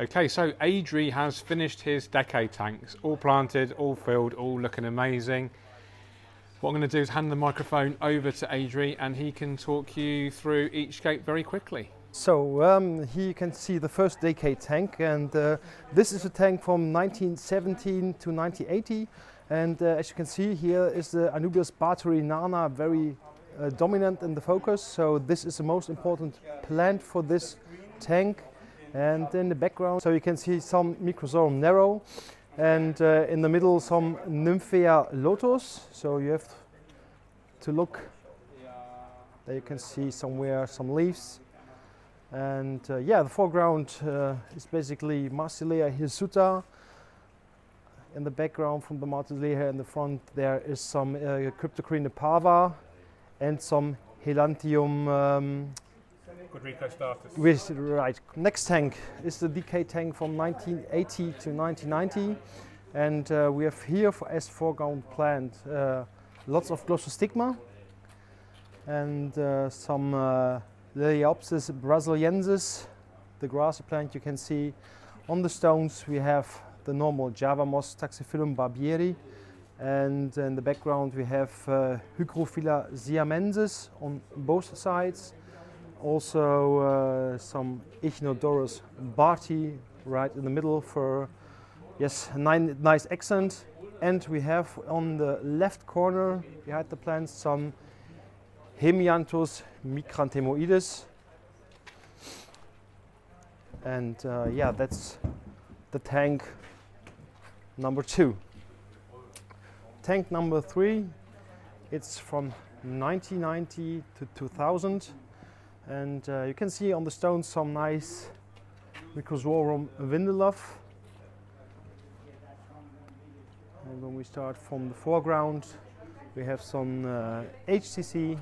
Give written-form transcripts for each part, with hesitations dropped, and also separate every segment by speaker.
Speaker 1: Okay, so Adrie has finished his decade tanks, all planted, all filled, all looking amazing. What I'm going to do is hand the microphone over to Adrie and he can talk you through each scape very quickly.
Speaker 2: So here you can see the first decade tank, and this is a tank from 1917 to 1980, and as you can see here is the Anubias battery nana very dominant in the focus, so this is the most important plant for this tank. And in the background, so you can see some Microsorum narrow, and in the middle some Nymphea lotus. So you have to look, there you can see somewhere some leaves. And yeah, the foreground is basically Marsilea hirsuta. In the background from the Marsilea in the front there is some Cryptocrine pava and some Helianthum. Right. Next tank is the decade tank from 1980 to 1990, and we have here as foreground plant lots of Glossostigma and some Lilaeopsis brasiliensis, the grassy plant you can see. On the stones we have the normal Java moss Taxiphyllum barbieri, and in the background we have Hygrophila siamensis on both sides. Also some Echinodorus barti right in the middle for, yes, a nice accent. And we have on the left corner behind the plants some Hemianthus Micranthemum. And yeah, that's the tank number 2. Tank number 3, it's from 1990 to 2000. And you can see on the stones some nice Microsorum Windelov. And when we start from the foreground, we have some HCC,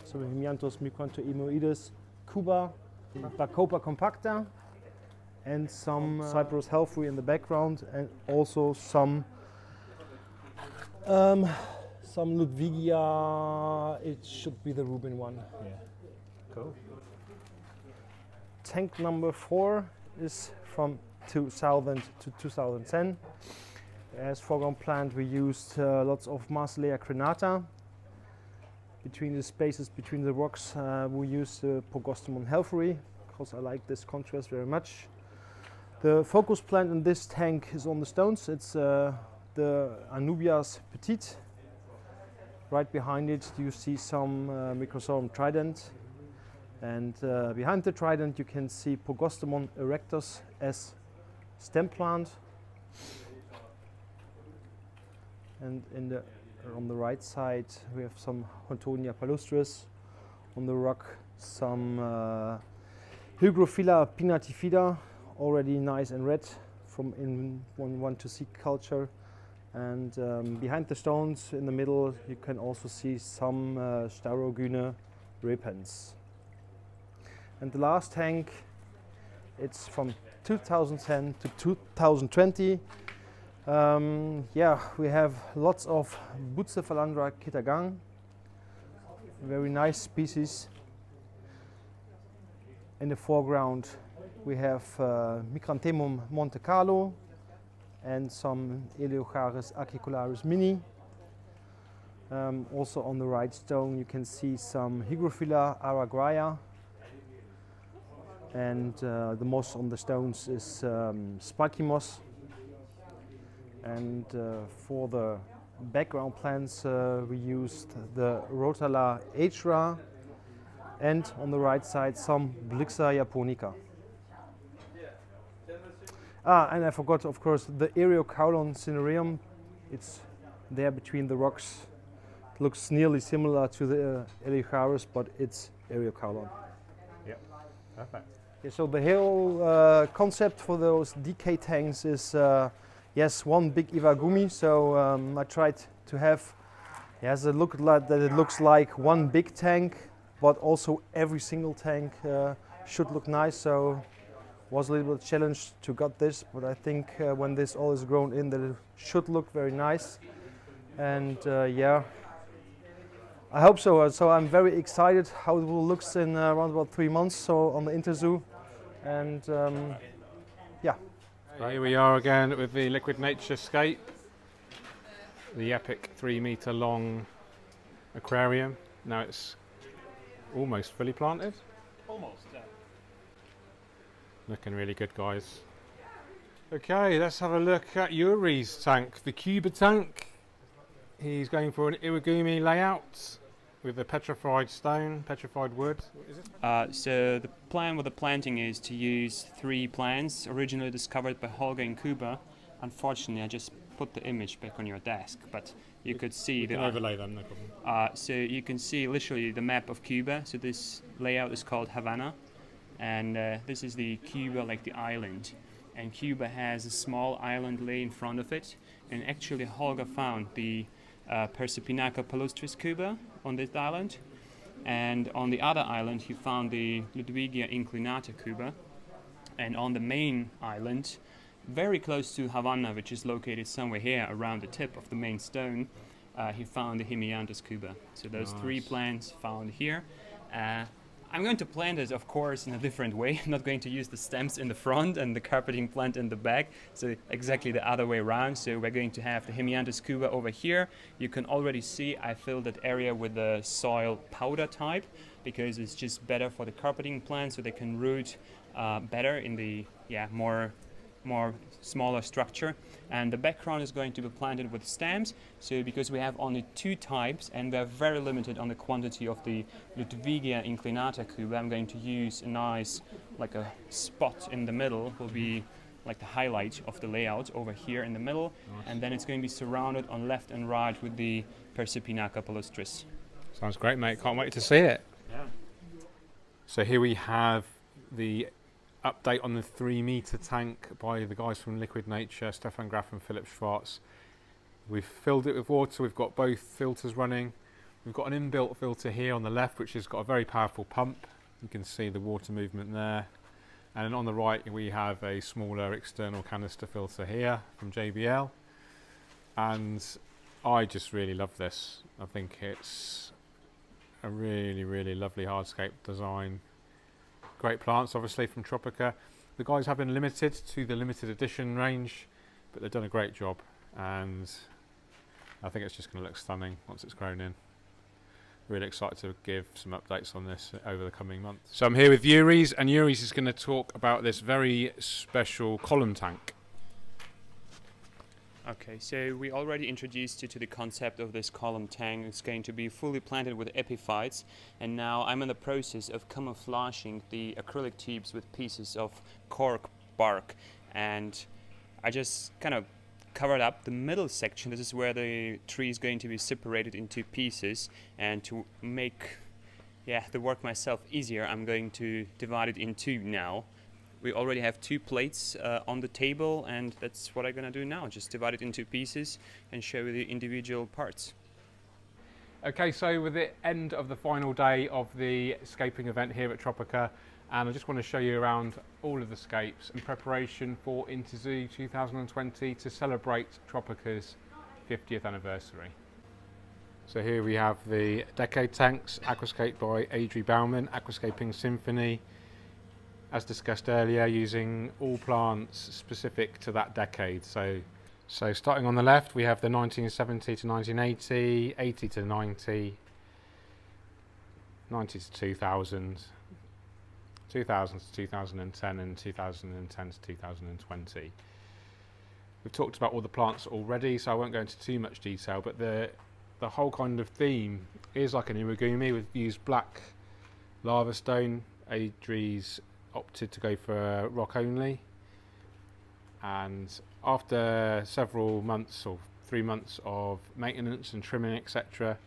Speaker 2: so Hemianthus Micranthemum, Cuba, Bacopa compacta, and some Cyprus healthy in the background, and also some Ludwigia. It should be the Rubin one.
Speaker 1: Yeah. Cool.
Speaker 2: Tank number 4 is from 2000 to 2010. As foreground plant we used lots of Marsilea crenata. Between the spaces between the rocks we used Pogostemon healthy, because I like this contrast very much. The focus plant in this tank is on the stones. It's the Anubias petite. Right behind it you see some Microsorum Trident. And behind the Trident you can see Pogostemon erectus as stem plant. And on the right side we have some Hottonia palustris. On the rock some Hygrophila pinnatifida, already nice and red from in 1-to-C culture. And behind the stones in the middle you can also see some Staurogyne repens. And the last tank, it's from 2010 to 2020. Yeah, we have lots of Bucephalandra kitagang, very nice species. In the foreground we have Micranthemum Monte Carlo and some Eleocharis acicularis mini. Also on the right stone you can see some Hygrophila Araguaia. And the moss on the stones is spiky moss. And for the background plants we used the Rotala Hra, and on the right side some Blixa japonica. And I forgot, of course, the Eriocaulon cinereum. It's there between the rocks. It looks nearly similar to the Eleocharis, but it's Eriocaulon.
Speaker 1: Yeah, perfect.
Speaker 2: Yeah, so the whole concept for those decade tanks is yes, one big Iwagumi. So I tried to have it looks like one big tank, but also every single tank should look nice. So was a little bit challenged to get this, but I think when this all is grown in, that it should look very nice. And yeah, I hope so. So I'm very excited how it will look in around about 3 months. So on the Interzoo, and yeah.
Speaker 1: Here we are again with the Liquid Nature Scape, the epic 3-metre long aquarium. Now it's almost fully planted.
Speaker 3: Almost, yeah.
Speaker 1: Looking really good, guys. Okay, let's have a look at Jurijs' tank, the Cuba tank. He's going for an irigumi layout with a petrified stone, petrified wood. Is it?
Speaker 3: So the plan with the planting is to use 3 plants originally discovered by Holger in Cuba. Unfortunately, I just put the image back on your desk, but you could see
Speaker 1: You can overlay them, no problem.
Speaker 3: so you can see literally the map of Cuba. So this layout is called Havana, and this is the Cuba, like the island. And Cuba has a small island lay in front of it, and actually Holger found the Persipinaca palustris Cuba on this island, and on the other island he found the Ludwigia inclinata Cuba, and on the main island, very close to Havana, which is located somewhere here around the tip of the main stone, he found the Hemianthus Cuba. So those 3 plants found here. I'm going to plant it, of course, in a different way. I'm not going to use the stems in the front and the carpeting plant in the back, so exactly the other way around. So we're going to have the Hemianthus Cuba over here. You can already see I filled that area with the soil powder type because it's just better for the carpeting plant, so they can root better in the more smaller structure. And the background is going to be planted with stems, so because we have only 2 types and we are very limited on the quantity of the Ludwigia inclinata Cuba, I'm going to use a nice, like a spot in the middle will be like the highlight of the layout over here in the middle. Nice. And then it's going to be surrounded on left and right with the Persipinaca palustris.
Speaker 1: Sounds great, mate. Can't wait to see it.
Speaker 3: Yeah. So
Speaker 1: here we have the update on the 3-metre tank by the guys from Liquid Nature, Stefan and Philip. We've filled it with water. We've got both filters running. We've got an inbuilt filter here on the left, which has got a very powerful pump. You can see the water movement there. And on the right, we have a smaller external canister filter here from JBL. And I just really love this. I think it's a really, really lovely hardscape design. Great plants, obviously, from Tropica. The guys have been limited to the limited edition range, but they've done a great job, and I think it's just going to look stunning once it's grown in. Really excited to give some updates on this over the coming months. So I'm here with Jurijs, and Jurijs is going to talk about this very special column tank.
Speaker 3: Okay, so we already introduced you to the concept of this column tank. It's going to be fully planted with epiphytes, and now I'm in the process of camouflaging the acrylic tubes with pieces of cork bark, and I just kind of covered up the middle section. This is where the tree is going to be separated into pieces, and to make the work myself easier, I'm going to divide it in 2 now. We already have 2 plates on the table, and that's what I'm going to do now. Just divide it into pieces and show you the individual parts.
Speaker 1: Okay, so with the end of the final day of the scaping event here at Tropica, and I just want to show you around all of the scapes in preparation for Interzoo 2020 to celebrate Tropica's 50th anniversary. So here we have the Decade Tanks, Aquascape by Adrie Baumann, Aquascaping Symphony, as discussed earlier, using all plants specific to that decade. So starting on the left, we have the 1970 to 1980, 80 to 90, 90 to 2000, 2000 to 2010, and 2010 to 2020. We've talked about all the plants already, so I won't go into too much detail, but the whole kind of theme is like an irigumi. We've used black lava stone. Adrie's opted to go for rock only, and after several months or 3 months of maintenance and trimming, etc.,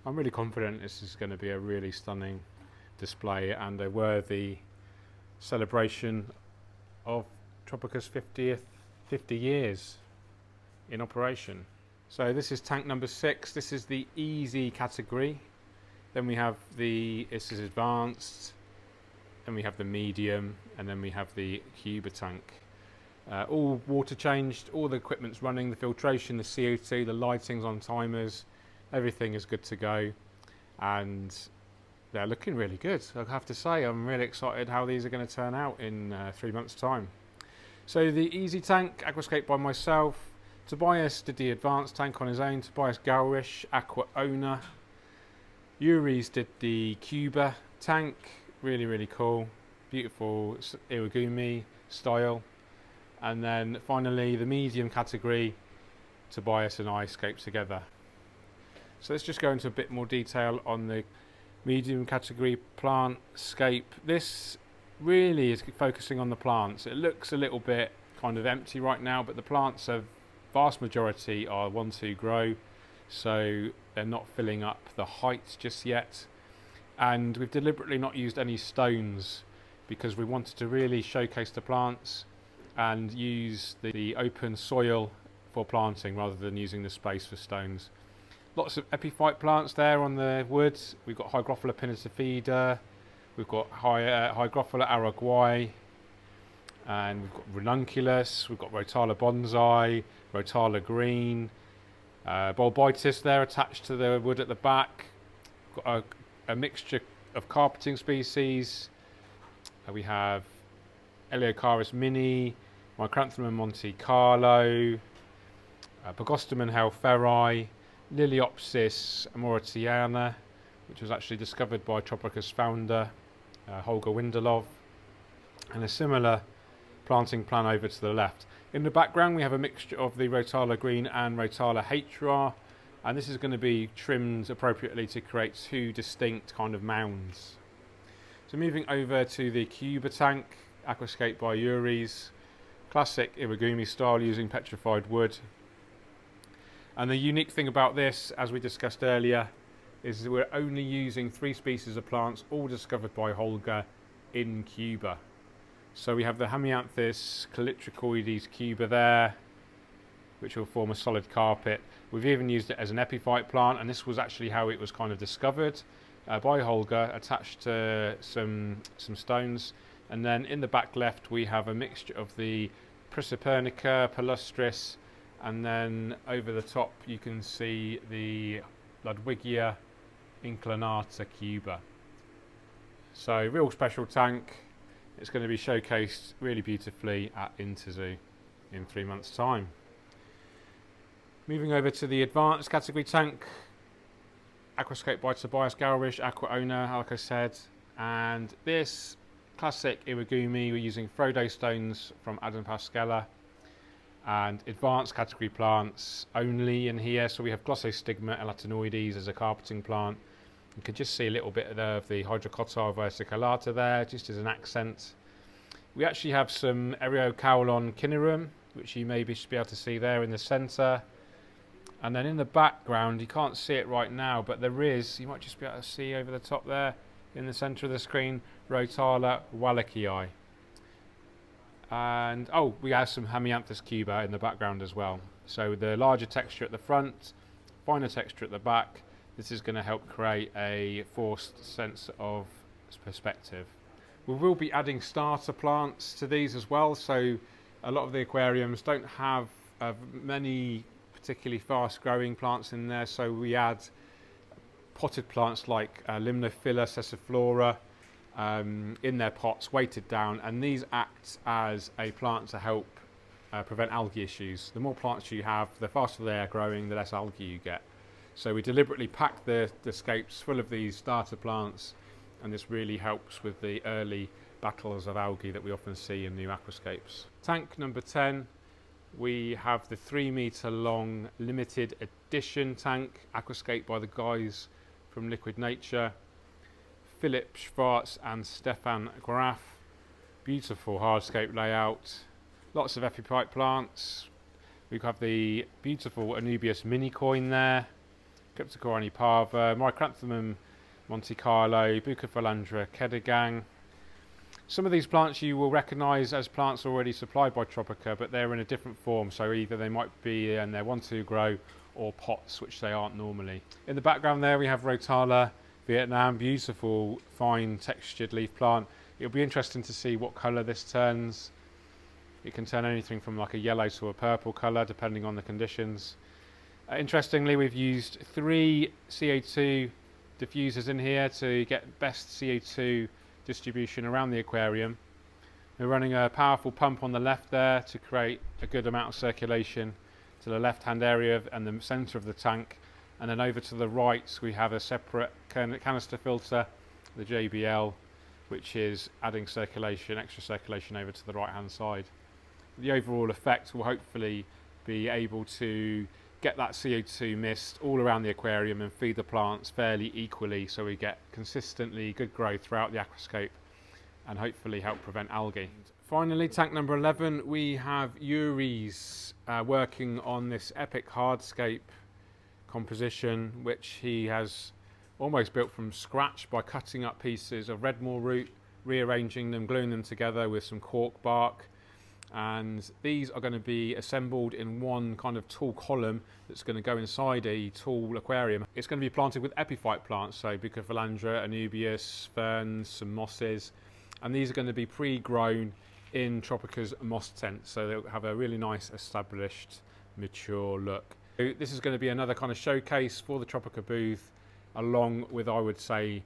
Speaker 1: I'm really confident this is going to be a really stunning display and a worthy celebration of Tropica's 50 years in operation. So this is tank number 6. This is the easy category. Then we have this is advanced. Then we have the medium, and then we have the Cuba tank. All water changed, all the equipment's running, the filtration, the CO2, the lighting's on timers, everything is good to go, and they're looking really good. I have to say, I'm really excited how these are going to turn out in 3 months' time. So the easy tank, aquascape by myself. Tobias did the advanced tank on his own. Tobias Galrish, aqua owner. Jurijs did the Cuba tank, really cool, beautiful Iwagumi style. And then finally the medium category, Tobias and I scaped together. So let's just go into a bit more detail on the medium category plant scape. This really is focusing on the plants. It looks a little bit kind of empty right now, but the plants, a vast majority are 1-2 grow, so they're not filling up the heights just yet. And we've deliberately not used any stones because we wanted to really showcase the plants and use the open soil for planting rather than using the space for stones. Lots of epiphyte plants there on the wood. We've got Hygrophila pinnatifida, we've got Hygrophila Araguaia, and we've got ranunculus, we've got Rotala bonsai, Rotala green, Bulbitis there attached to the wood at the back. We've got a mixture of carpeting species. We have Eleocharis mini, Micranthemum Monte Carlo, Pogostemon helferi, Lilaeopsis amoratiana, which was actually discovered by Tropica's founder, Holger Windelov, and a similar planting plan over to the left. In the background we have a mixture of the Rotala green and Rotala hra, and this is going to be trimmed appropriately to create two distinct kind of mounds. So moving over to the Cuba tank, aquascape by Jurijs, classic Iwagumi style using petrified wood. And the unique thing about this, as we discussed earlier, is that we're only using 3 species of plants, all discovered by Holger in Cuba. So we have the Hemianthus callitrichoides Cuba there, which will form a solid carpet. We've even used it as an epiphyte plant, and this was actually how it was kind of discovered by Holger, attached to some stones. And then in the back left we have a mixture of the Prisapernica, palustris, and then over the top you can see the Ludwigia inclinata Cuba. So real special tank. It's going to be showcased really beautifully at Interzoo in 3 months' time. Moving over to the advanced category tank, aquascape by Tobias Galrish, aqua owner, like I said, and this classic Iwagumi, we're using Frodo stones from Adam Pascala, and advanced category plants only in here. So we have Glossostigma elatinoides as a carpeting plant. You can just see a little bit of the Hydrocotta versicolata there, just as an accent. We actually have some Eriocaulon cinerum, which you maybe should be able to see there in the centre. And then in the background, you can't see it right now, but there is, you might just be able to see over the top there, in the centre of the screen, Rotala wallachii. And we have some Hemianthus Cuba in the background as well. So the larger texture at the front, finer texture at the back. This is going to help create a forced sense of perspective. We will be adding starter plants to these as well. So a lot of the aquariums don't have many particularly fast growing plants in there. So we add potted plants like Limnophila sessiflora in their pots, weighted down, and these act as a plant to help prevent algae issues. The more plants you have, the faster they are growing, the less algae you get. So we deliberately pack the scapes full of these starter plants, and this really helps with the early battles of algae that we often see in new aquascapes. Tank number 10, we have the 3 metre long limited edition tank, aquascape by the guys from Liquid Nature, Philip Schwartz and Stefan Graf. Beautiful hardscape layout, lots of epiphyte plants. We have the beautiful Anubias mini coin there, Cryptocorani parva, Micranthemum Monte Carlo, Bucophalandra Kedagang. Some of these plants you will recognise as plants already supplied by Tropica, but they're in a different form, so either they might be in their 1-2 grow or pots, which they aren't normally. In the background there we have Rotala Vietnam, beautiful fine textured leaf plant. It'll be interesting to see what colour this turns. It can turn anything from like a yellow to a purple colour depending on the conditions. Interestingly, we've used 3 CO2 diffusers in here to get best CO2 distribution around the aquarium. We're running a powerful pump on the left there to create a good amount of circulation to the left-hand area and the centre of the tank. And then over to the right, we have a separate canister filter, the JBL, which is adding circulation, extra circulation over to the right-hand side. The overall effect will hopefully be able to get that CO2 mist all around the aquarium and feed the plants fairly equally, so we get consistently good growth throughout the aquascape and hopefully help prevent algae. Finally, tank number 11, we have Jurijs working on this epic hardscape composition, which he has almost built from scratch by cutting up pieces of Redmore root, rearranging them, gluing them together with some cork bark. And these are going to be assembled in one kind of tall column that's going to go inside a tall aquarium. It's going to be planted with epiphyte plants, so Bucophilandra, Anubias, ferns, some mosses, and these are going to be pre-grown in Tropica's moss tent, so they'll have a really nice established mature look. So this is going to be another kind of showcase for the Tropica booth, along with, I would say,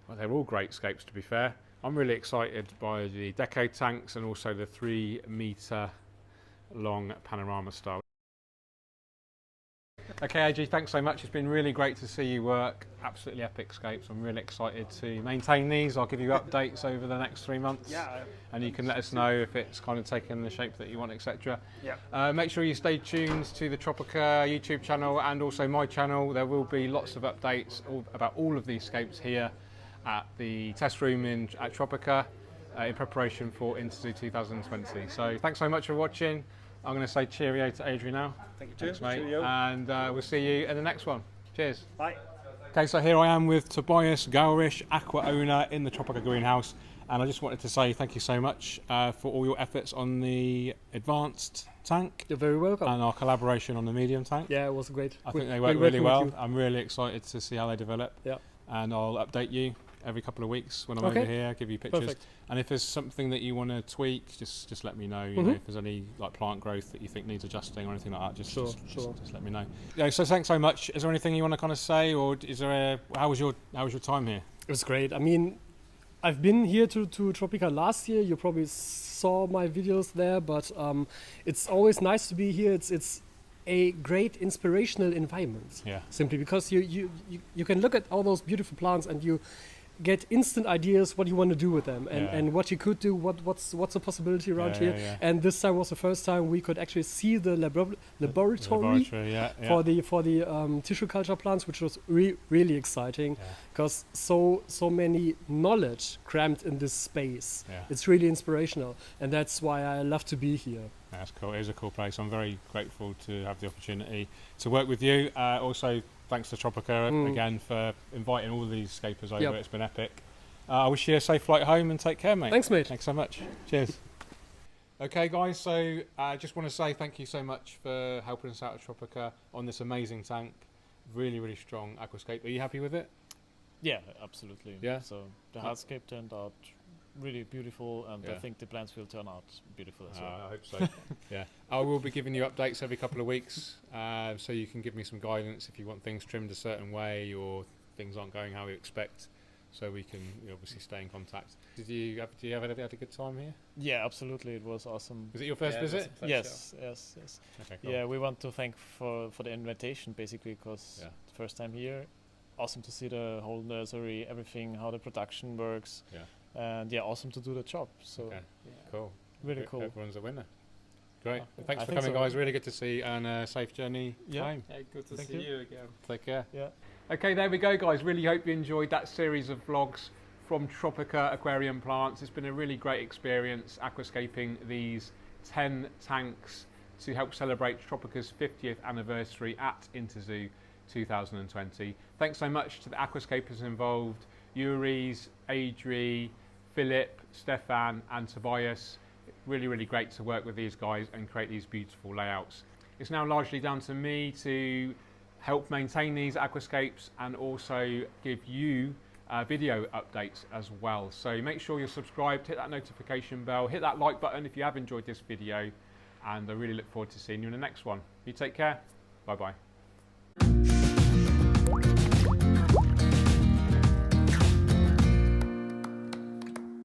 Speaker 1: well, they're all great scapes to be fair. I'm really excited by the decade tanks and also the 3 metre long panorama style. Okay, Adrie, thanks so much. It's been really great to see you work. Absolutely epic scapes. I'm really excited to maintain these. I'll give you updates over the next 3 months.
Speaker 2: Yeah.
Speaker 1: And you can let us know if it's kind of taken the shape that you want, etc.
Speaker 2: Yeah.
Speaker 1: Make sure you stay tuned to the Tropica YouTube channel and also my channel. There will be lots of updates about all of these scapes here at the test room at Tropica in preparation for Interzoo 2020. So thanks so much for watching. I'm going to say cheerio to Adrie now.
Speaker 2: Thank you,
Speaker 1: Thanks, mate.
Speaker 2: Cheerio.
Speaker 1: And we'll see you in the next one. Cheers.
Speaker 2: Bye.
Speaker 1: Okay, so here I am with Tobias, Gaurish, aqua owner in the Tropica greenhouse. And I just wanted to say thank you so much for all your efforts on the advanced tank.
Speaker 4: You're very welcome.
Speaker 1: And our collaboration on the medium tank.
Speaker 4: Yeah, it was great.
Speaker 1: I think they work really well. I'm really excited to see how they develop.
Speaker 4: Yeah.
Speaker 1: And I'll update you every couple of weeks when I'm
Speaker 4: Okay.
Speaker 1: over here, give you pictures.
Speaker 4: Perfect.
Speaker 1: And if there's something that you want to tweak, just let me know. You know, if there's any like plant growth that you think needs adjusting or anything like that, just let me know. Yeah. So thanks so much. Is there anything you want to kind of say, or is there how was your time here?
Speaker 4: It was great. I mean, I've been here to Tropica last year. You probably saw my videos there, but it's always nice to be here. It's a great inspirational environment.
Speaker 1: Yeah.
Speaker 4: Simply because you can look at all those beautiful plants and you get instant ideas what you want to do with them and what you could do, what's a possibility around here.
Speaker 1: Yeah.
Speaker 4: And this time was the first time we could actually see the laboratory for the tissue culture plants, which was really exciting because so many knowledge crammed in this space.
Speaker 1: Yeah.
Speaker 4: It's really inspirational, and that's why I love to be here.
Speaker 1: That's cool. It is a cool place. I'm very grateful to have the opportunity to work with you. Also, thanks to Tropica again for inviting all these scapers over.
Speaker 4: Yep.
Speaker 1: It's been epic. I wish you a safe flight home and take care, mate.
Speaker 4: Thanks, mate.
Speaker 1: Thanks so much. Cheers. Okay, guys. So I just want to say thank you so much for helping us out at Tropica on this amazing tank. Really, really strong aquascape. Are you happy with it?
Speaker 5: Yeah, absolutely.
Speaker 1: Yeah?
Speaker 5: So the hardscape turned out really beautiful, and I think the plants will turn out beautiful as well.
Speaker 1: I hope so. Yeah, I will be giving you updates every couple of weeks, so you can give me some guidance if you want things trimmed a certain way or things aren't going how we expect, so we can obviously stay in contact. Did you have a good time here?
Speaker 5: Yeah, absolutely. It was awesome.
Speaker 1: Was it your first visit?
Speaker 5: Yes.
Speaker 1: Okay, cool.
Speaker 5: Yeah, we want to thank for the invitation basically, because the first time here, awesome to see the whole nursery, everything, how the production works.
Speaker 1: Yeah.
Speaker 5: And awesome to do the job. So
Speaker 1: cool.
Speaker 5: Really cool.
Speaker 1: Everyone's a winner. Great. Thanks
Speaker 5: I
Speaker 1: for
Speaker 5: think
Speaker 1: coming,
Speaker 5: so.
Speaker 1: guys. Really good to see you, and safe journey home.
Speaker 4: Yeah, good to
Speaker 5: Thank
Speaker 4: see you again.
Speaker 1: Take care.
Speaker 5: Yeah.
Speaker 1: Okay, there we go, guys. Really hope you enjoyed that series of vlogs from Tropica Aquarium Plants. It's been a really great experience aquascaping these 10 tanks to help celebrate Tropica's 50th anniversary at Interzoo 2020. Thanks so much to the aquascapers involved, Jurijs, Adrie, Philip, Stefan and Tobias. Really, really great to work with these guys and create these beautiful layouts. It's now largely down to me to help maintain these aquascapes and also give you video updates as well. So make sure you're subscribed, hit that notification bell, hit that like button if you have enjoyed this video, and I really look forward to seeing you in the next one. You take care. Bye bye.